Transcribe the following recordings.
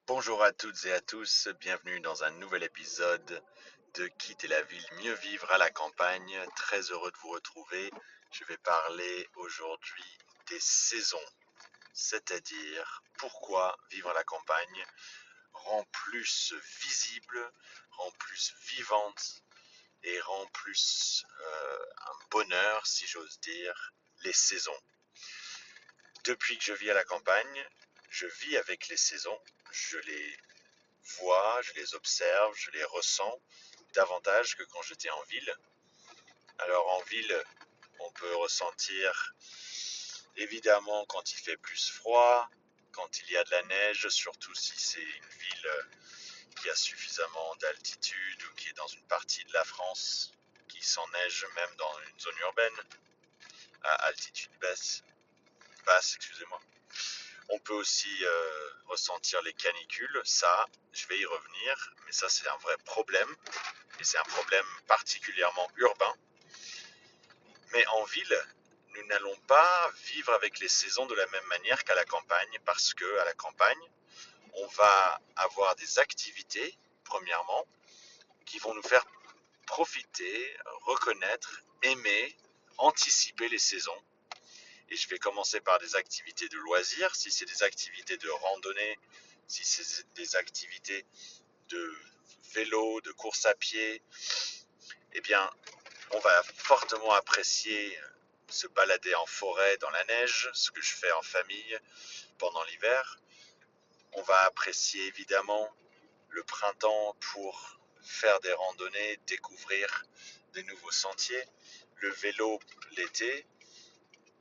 Bonjour à toutes et à tous, bienvenue dans un nouvel épisode de Quitter la ville, mieux vivre à la campagne. Très heureux de vous retrouver. Je vais parler aujourd'hui des saisons, c'est-à-dire pourquoi vivre à la campagne rend plus visible, rend plus vivante et rend plus un bonheur, si j'ose dire, les saisons. Depuis que je vis à la campagne, je vis avec les saisons, je les vois, je les observe, je les ressens davantage que quand j'étais en ville. Alors en ville, on peut ressentir évidemment quand il fait plus froid, quand il y a de la neige, surtout si c'est une ville qui a suffisamment d'altitude ou qui est dans une partie de la France qui s'enneige même dans une zone urbaine à altitude basse, excusez-moi. On peut aussi ressentir les canicules, ça, je vais y revenir, mais ça c'est un vrai problème. Et c'est un problème particulièrement urbain. Mais en ville, nous n'allons pas vivre avec les saisons de la même manière qu'à la campagne, parce que à la campagne, on va avoir des activités, premièrement, qui vont nous faire profiter, reconnaître, aimer, anticiper les saisons. Et je vais commencer par des activités de loisirs, si c'est des activités de randonnée, si c'est des activités de vélo, de course à pied, eh bien, on va fortement apprécier se balader en forêt dans la neige, ce que je fais en famille pendant l'hiver. On va apprécier évidemment le printemps pour faire des randonnées, découvrir des nouveaux sentiers, le vélo l'été.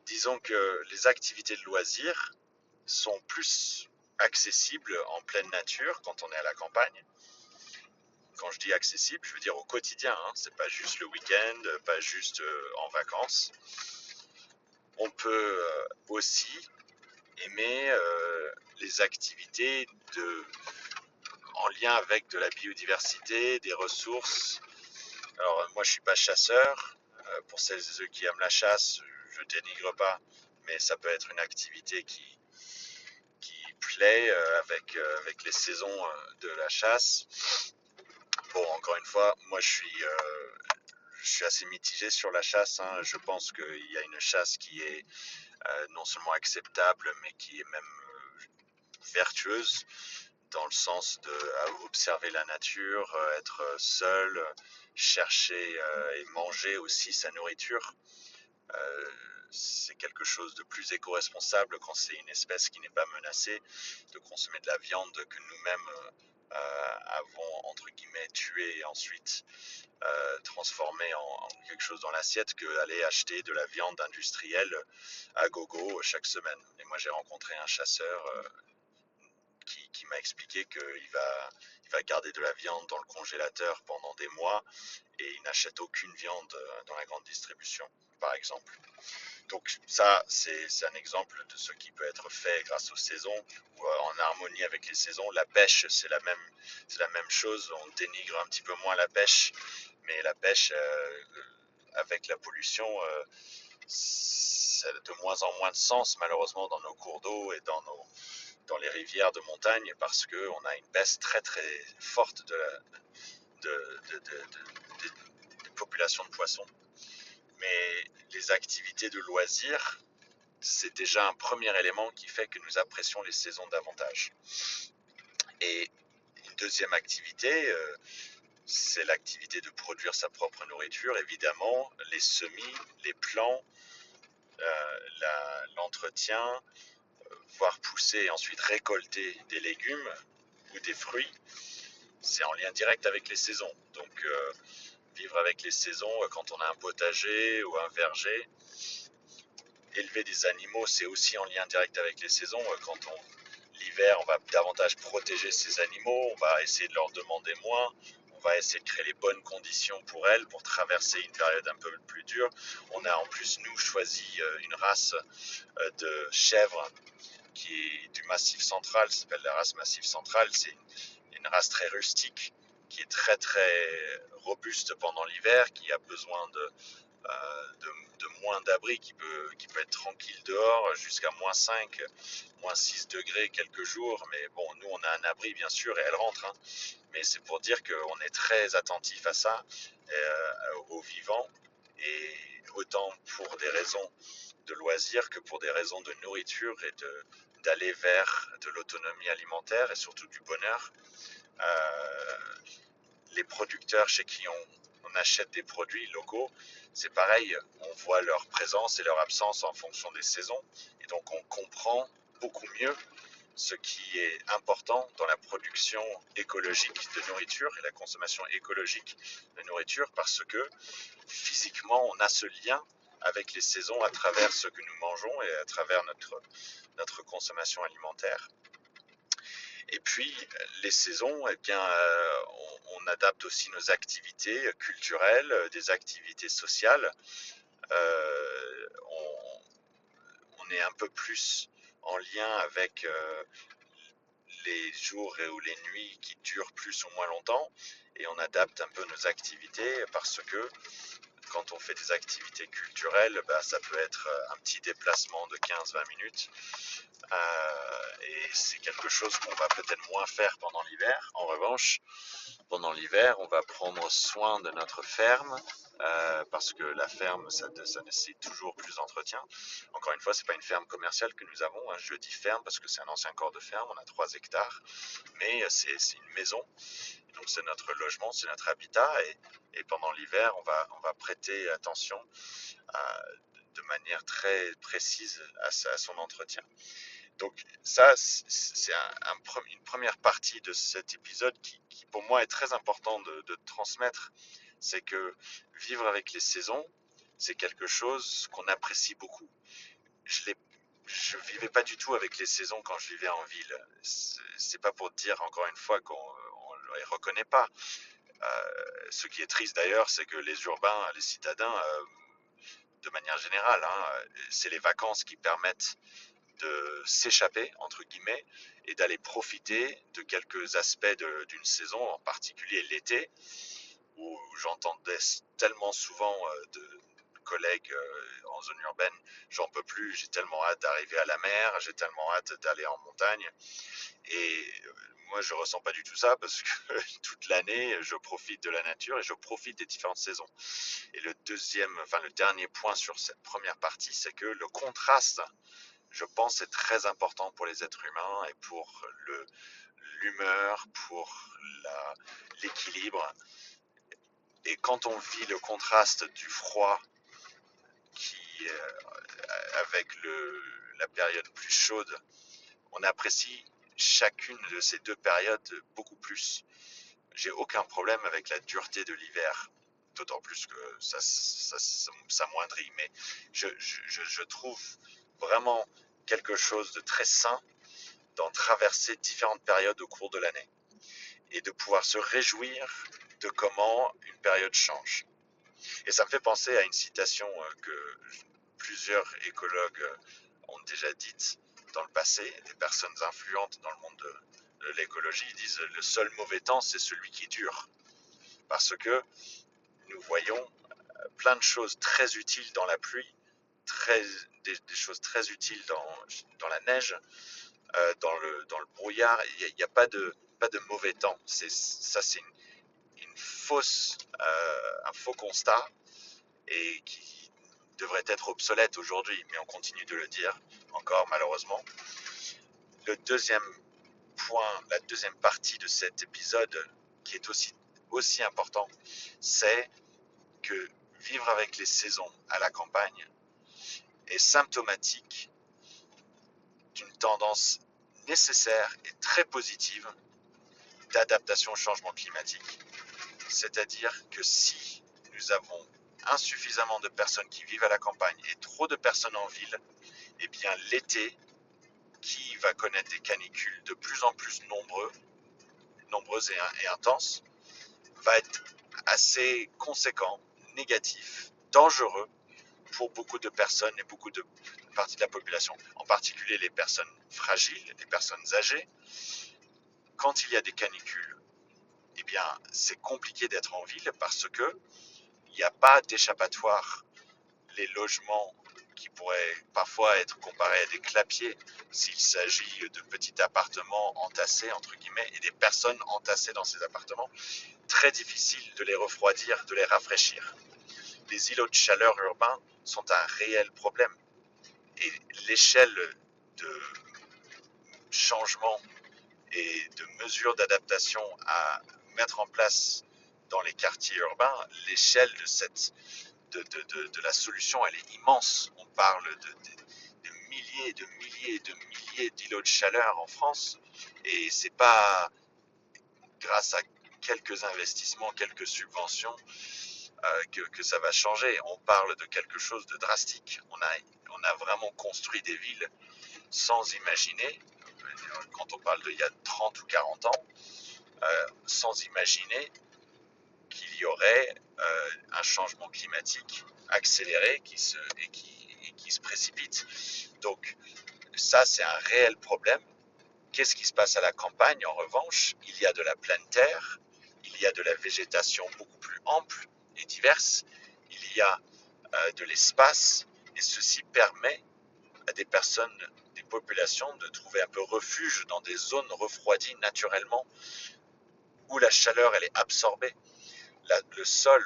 Disons que les activités de loisirs sont plus accessibles en pleine nature quand on est à la campagne. Quand je dis accessible, je veux dire au quotidien, hein. C'est pas juste le week-end, pas juste en vacances. On peut aussi aimer les activités en lien avec de la biodiversité, des ressources. Alors moi je suis pas chasseur, pour celles et ceux qui aiment la chasse, je dénigre pas, mais ça peut être une activité qui plaît avec les saisons de la chasse. Bon, encore une fois, moi je suis assez mitigé sur la chasse, hein. Je pense qu'il y a une chasse qui est non seulement acceptable, mais qui est même vertueuse, dans le sens de observer la nature, être seul, chercher et manger aussi sa nourriture. Euh, c'est quelque chose de plus éco-responsable quand c'est une espèce qui n'est pas menacée, de consommer de la viande que nous-mêmes avons entre guillemets tuée et ensuite transformée en quelque chose dans l'assiette, que aller acheter de la viande industrielle à gogo chaque semaine. Et moi j'ai rencontré un chasseur qui m'a expliqué il va garder de la viande dans le congélateur pendant des mois et il n'achète aucune viande dans la grande distribution, par exemple. Donc ça, c'est un exemple de ce qui peut être fait grâce aux saisons ou en harmonie avec les saisons. La pêche, c'est la même chose. On dénigre un petit peu moins la pêche, mais la pêche, avec la pollution, ça a de moins en moins de sens malheureusement dans nos cours d'eau et dans les rivières de montagne, parce qu'on a une baisse très très forte des populations de poissons. Mais les activités de loisirs, c'est déjà un premier élément qui fait que nous apprécions les saisons davantage. Et une deuxième activité, c'est l'activité de produire sa propre nourriture, évidemment, les semis, les plants, l'entretien, voir pousser et ensuite récolter des légumes ou des fruits, c'est en lien direct avec les saisons. Donc vivre avec les saisons, quand on a un potager ou un verger, élever des animaux, c'est aussi en lien direct avec les saisons. L'hiver, on va davantage protéger ces animaux, on va essayer de leur demander moins, on va essayer de créer les bonnes conditions pour elles, pour traverser une période un peu plus dure. On a en plus, nous, choisi une race de chèvres qui est du Massif central, ça s'appelle la race Massif central. C'est une race très rustique, qui est très très robuste pendant l'hiver, qui a besoin de moins d'abri qui peut être tranquille dehors jusqu'à -5, -6 degrés quelques jours. Mais bon, nous on a un abri bien sûr et elle rentre, hein. Mais c'est pour dire qu'on est très attentif à ça, aux vivants, et autant pour des raisons de loisirs que pour des raisons de nourriture et d'aller vers de l'autonomie alimentaire et surtout du bonheur. Euh, les producteurs chez qui on achète des produits locaux, c'est pareil, on voit leur présence et leur absence en fonction des saisons, et donc on comprend beaucoup mieux ce qui est important dans la production écologique de nourriture et la consommation écologique de nourriture, parce que physiquement on a ce lien avec les saisons à travers ce que nous mangeons et à travers notre consommation alimentaire. Et puis, les saisons, eh bien, on adapte aussi nos activités culturelles, des activités sociales. On est un peu plus en lien avec les jours ou les nuits qui durent plus ou moins longtemps, et on adapte un peu nos activités parce que quand on fait des activités culturelles, ça peut être un petit déplacement de 15-20 minutes. Et c'est quelque chose qu'on va peut-être moins faire pendant l'hiver. En revanche, pendant l'hiver, on va prendre soin de notre ferme, parce que la ferme, ça nécessite toujours plus d'entretien. Encore une fois, c'est pas une ferme commerciale que nous avons. Je dis ferme parce que c'est un ancien corps de ferme, on a 3 hectares, mais c'est une maison. Donc c'est notre logement, c'est notre habitat, et pendant l'hiver, on va prêter attention de manière très précise à son entretien. Donc ça, c'est une première partie de cet épisode qui pour moi est très important de transmettre. C'est que vivre avec les saisons, c'est quelque chose qu'on apprécie beaucoup. Je vivais pas du tout avec les saisons quand je vivais en ville. C'est pas pour dire encore une fois qu'on ne les reconnaît pas. Ce qui est triste d'ailleurs, c'est que les urbains, les citadins, de manière générale, hein, c'est les vacances qui permettent de s'échapper, entre guillemets, et d'aller profiter de quelques aspects d'une saison, en particulier l'été, où j'entendais tellement souvent de collègues en zone urbaine, j'en peux plus, j'ai tellement hâte d'arriver à la mer, j'ai tellement hâte d'aller en montagne, et moi je ressens pas du tout ça, parce que toute l'année je profite de la nature et je profite des différentes saisons. Et le dernier point sur cette première partie, c'est que le contraste, je pense, est très important pour les êtres humains et pour l'humeur, pour l'équilibre. Et quand on vit le contraste du froid qui, avec la période plus chaude, on apprécie chacune de ces deux périodes beaucoup plus. J'ai aucun problème avec la dureté de l'hiver, d'autant plus que ça s'amoindrit, mais je trouve vraiment quelque chose de très sain d'en traverser différentes périodes au cours de l'année et de pouvoir se réjouir de comment une période change. Et ça me fait penser à une citation que plusieurs écologues ont déjà dite dans le passé, des personnes influentes dans le monde de l'écologie. Ils disent: le seul mauvais temps, c'est celui qui dure. Parce que nous voyons plein de choses très utiles dans la pluie, des choses très utiles dans la neige, dans le brouillard. Il n'y a pas de mauvais temps. C'est une un faux constat, et qui devrait être obsolète aujourd'hui, mais on continue de le dire encore malheureusement. Le deuxième point, la deuxième partie de cet épisode, qui est aussi important, c'est que vivre avec les saisons à la campagne est symptomatique d'une tendance nécessaire et très positive d'adaptation au changement climatique. C'est-à-dire que si nous avons insuffisamment de personnes qui vivent à la campagne et trop de personnes en ville, eh bien l'été, qui va connaître des canicules de plus en plus nombreuses et intenses, va être assez conséquent, négatif, dangereux pour beaucoup de personnes et beaucoup de parties de la population, en particulier les personnes fragiles, les personnes âgées. Quand il y a des canicules, eh bien, c'est compliqué d'être en ville parce que il n'y a pas d'échappatoire. les logements qui pourraient parfois être comparés à des clapiers s'il s'agit de petits appartements entassés, entre guillemets, et des personnes entassées dans ces appartements, très difficile de les refroidir, de les rafraîchir. Les îlots de chaleur urbains sont un réel problème et l'échelle de changement et de mesures d'adaptation à mettre en place dans les quartiers urbains, l'échelle de la solution, elle est immense. On parle de milliers et de milliers et de milliers d'îlots de chaleur en France, et c'est pas grâce à quelques investissements, quelques subventions que ça va changer. On parle de quelque chose de drastique. On a vraiment construit des villes sans imaginer, quand on parle d'il y a 30 ou 40 ans, sans imaginer qu'il y aurait un changement climatique accéléré qui se précipite. Donc ça, c'est un réel problème. Qu'est-ce qui se passe à la campagne? En revanche, il y a de la pleine terre, il y a de la végétation beaucoup plus ample et diverse, il y a de l'espace, et ceci permet à des personnes, des populations de trouver un peu refuge dans des zones refroidies naturellement où la chaleur elle est absorbée. Le sol,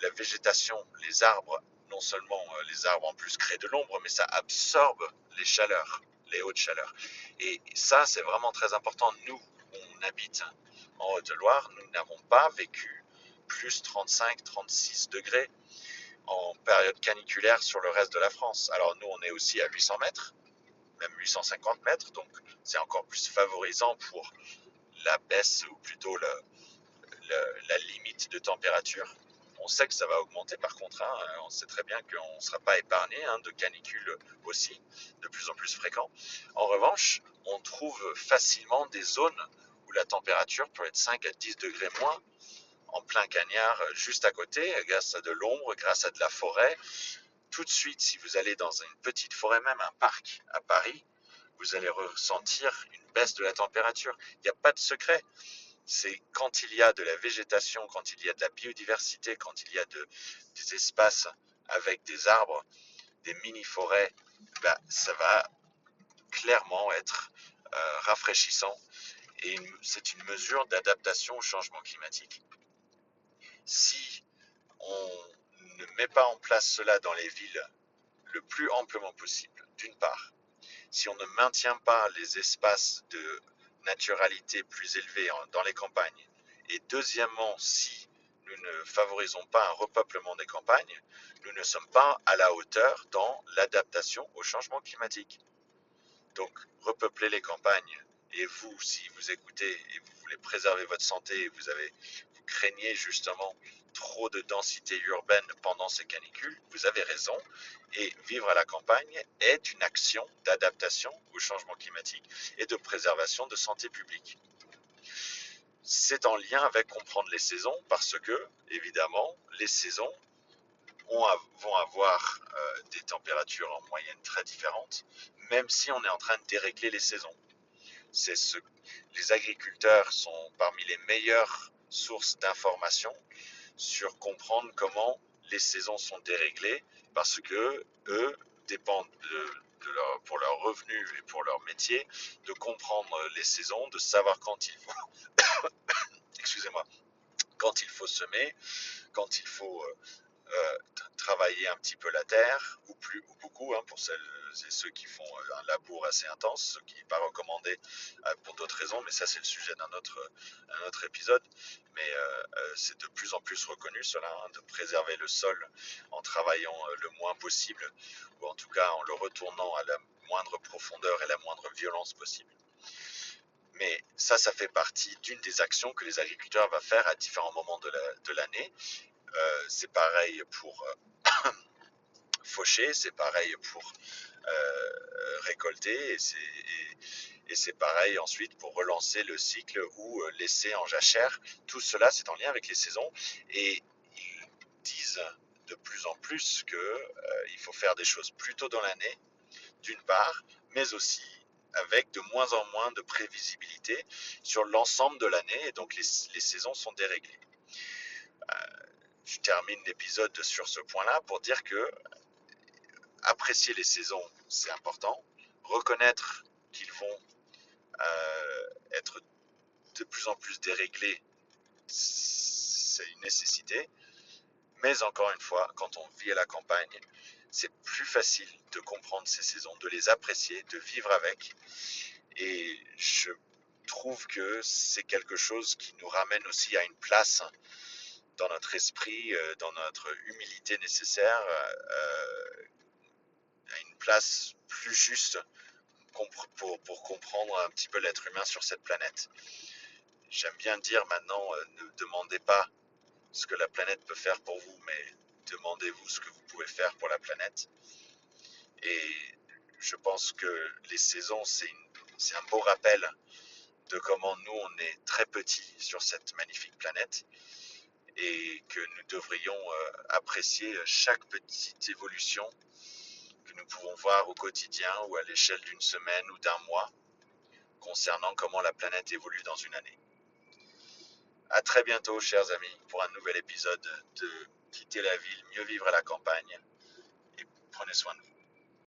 la végétation, les arbres, non seulement les arbres en plus créent de l'ombre, mais ça absorbe les chaleurs, les hautes chaleurs. Et ça, c'est vraiment très important. Nous, on habite en Haute-Loire, nous n'avons pas vécu plus 35, 36 degrés en période caniculaire sur le reste de la France. Alors nous, on est aussi à 800 mètres, même 850 mètres, donc c'est encore plus favorisant pour la baisse ou plutôt la limite de température. On sait que ça va augmenter par contre, hein, on sait très bien qu'on ne sera pas épargné de canicules aussi, de plus en plus fréquents. En revanche, on trouve facilement des zones où la température peut être 5 à 10 degrés moins, en plein cagnard, juste à côté, grâce à de l'ombre, grâce à de la forêt. Tout de suite, si vous allez dans une petite forêt, même un parc à Paris, vous allez ressentir une baisse de la température. Il n'y a pas de secret. C'est quand il y a de la végétation, quand il y a de la biodiversité, quand il y a des espaces avec des arbres, des mini-forêts, ben, ça va clairement être rafraîchissant et c'est une mesure d'adaptation au changement climatique. Si on ne met pas en place cela dans les villes le plus amplement possible, d'une part, si on ne maintient pas les espaces de naturalité plus élevés dans les campagnes, et deuxièmement, si nous ne favorisons pas un repeuplement des campagnes, nous ne sommes pas à la hauteur dans l'adaptation au changement climatique. Donc, repeupler les campagnes, et vous, si vous écoutez et vous voulez préserver votre santé, et vous craignez justement trop de densité urbaine pendant ces canicules, vous avez raison. Et vivre à la campagne est une action d'adaptation au changement climatique et de préservation de santé publique. C'est en lien avec comprendre les saisons parce que, évidemment, les saisons vont avoir des températures en moyenne très différentes, même si on est en train de dérégler les saisons. Les agriculteurs sont parmi les meilleures sources d'informations sur comprendre comment les saisons sont déréglées parce que eux dépendent pour leurs revenus et pour leur métier de comprendre les saisons, de savoir quand il faut, excusez-moi, quand il faut semer, quand il faut travailler un petit peu la terre, ou plus ou beaucoup, pour celles et ceux qui font un labour assez intense, ce qui n'est pas recommandé pour d'autres raisons, mais ça c'est le sujet d'un autre épisode. Mais c'est de plus en plus reconnu cela, de préserver le sol en travaillant le moins possible, ou en tout cas en le retournant à la moindre profondeur et la moindre violence possible. Mais ça fait partie d'une des actions que les agriculteurs vont faire à différents moments de l'année. C'est pareil pour faucher, c'est pareil pour récolter et c'est pareil ensuite pour relancer le cycle ou laisser en jachère. Tout cela, c'est en lien avec les saisons et ils disent de plus en plus qu'il faut faire des choses plus tôt dans l'année, d'une part, mais aussi avec de moins en moins de prévisibilité sur l'ensemble de l'année et donc les saisons sont déréglées. Je termine l'épisode sur ce point-là pour dire que apprécier les saisons, c'est important. Reconnaître qu'ils vont être de plus en plus déréglés, c'est une nécessité. Mais encore une fois, quand on vit à la campagne, c'est plus facile de comprendre ces saisons, de les apprécier, de vivre avec. Et je trouve que c'est quelque chose qui nous ramène aussi à une place dans notre esprit, dans notre humilité nécessaire, à une place plus juste pour comprendre un petit peu l'être humain sur cette planète. J'aime bien dire maintenant, ne demandez pas ce que la planète peut faire pour vous, mais demandez-vous ce que vous pouvez faire pour la planète. Et je pense que les saisons, c'est un beau rappel de comment nous, on est très petits sur cette magnifique planète et que nous devrions apprécier chaque petite évolution que nous pouvons voir au quotidien ou à l'échelle d'une semaine ou d'un mois concernant comment la planète évolue dans une année. À très bientôt, chers amis, pour un nouvel épisode de Quitter la ville, mieux vivre à la campagne, et prenez soin de vous.